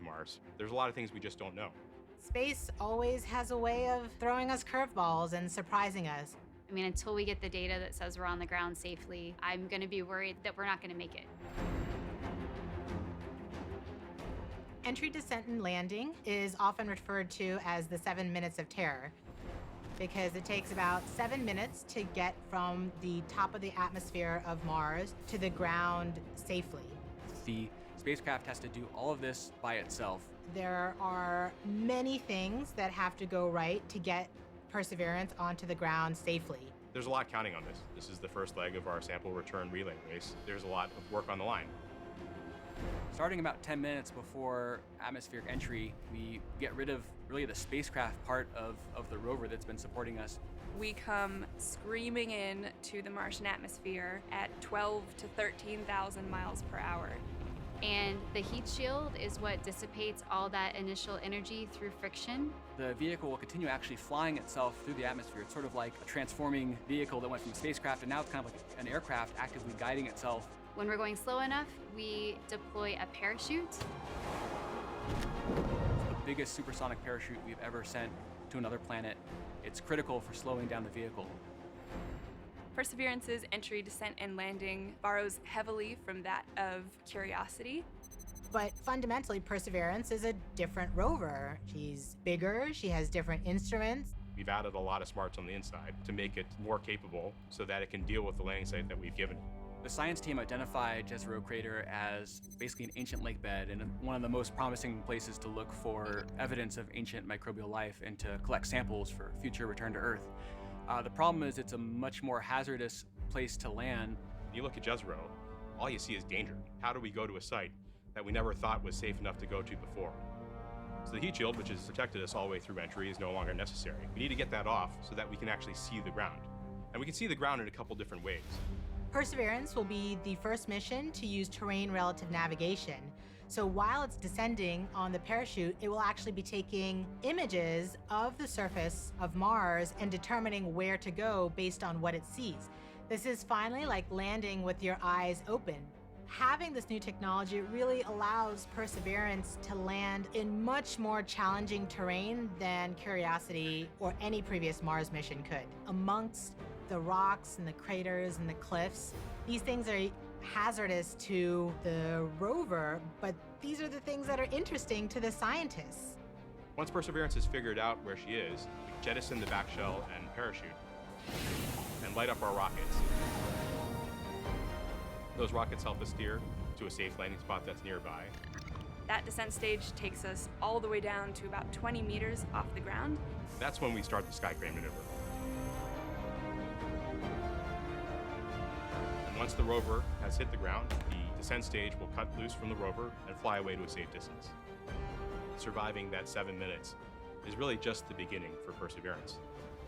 Mars. There's a lot of things we just don't know. Space always has a way of throwing us curveballs and surprising us. I mean, until we get the data that says we're on the ground safely, I'm going to be worried that we're not going to make it. Entry, descent, and landing is often referred to as the 7 minutes of terror because it takes about 7 minutes to get from the top of the atmosphere of Mars to the ground safely. The spacecraft has to do all of this by itself. There are many things that have to go right to get Perseverance onto the ground safely. There's a lot counting on this. This is the first leg of our sample return relay race. There's a lot of work on the line. Starting about 10 minutes before atmospheric entry, we get rid of really the spacecraft part of the rover that's been supporting us. We come screaming in to the Martian atmosphere at 12 to 13,000 miles per hour. And the heat shield is what dissipates all that initial energy through friction. The vehicle will continue actually flying itself through the atmosphere. It's sort of like a transforming vehicle that went from a spacecraft, and now it's kind of like an aircraft actively guiding itself. When we're going slow enough, we deploy a parachute. It's the biggest supersonic parachute we've ever sent to another planet. It's critical for slowing down the vehicle. Perseverance's entry, descent, and landing borrows heavily from that of Curiosity. But fundamentally, Perseverance is a different rover. She's bigger, she has different instruments. We've added a lot of smarts on the inside to make it more capable so that it can deal with the landing site that we've given it. The science team identified Jezero Crater as basically an ancient lake bed and one of the most promising places to look for evidence of ancient microbial life and to collect samples for future return to Earth. The problem is it's a much more hazardous place to land. You look at Jezero, all you see is danger. How do we go to a site that we never thought was safe enough to go to before? So the heat shield, which has protected us all the way through entry, is no longer necessary. We need to get that off so that we can actually see the ground. And we can see the ground in a couple different ways. Perseverance will be the first mission to use terrain relative navigation. So while it's descending on the parachute, it will actually be taking images of the surface of Mars and determining where to go based on what it sees. This is finally like landing with your eyes open. Having this new technology really allows Perseverance to land in much more challenging terrain than Curiosity or any previous Mars mission could. Amongst the rocks and the craters and the cliffs, these things are hazardous to the rover, but these are the things that are interesting to the scientists. Once Perseverance has figured out where she is, we jettison the back shell and parachute and light up our rockets. Those rockets help us steer to a safe landing spot that's nearby. That descent stage takes us all the way down to about 20 meters off the ground. That's when we start the sky crane maneuver. And once the rover has hit the ground, the descent stage will cut loose from the rover and fly away to a safe distance. Surviving that 7 minutes is really just the beginning for Perseverance.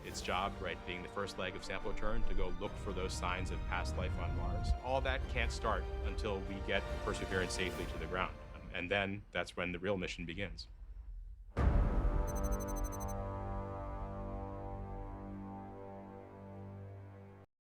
Its job, right, being the first leg of sample return, to go look for those signs of past life on Mars. All that can't start until we get Perseverance safely to the ground. And then that's when the real mission begins.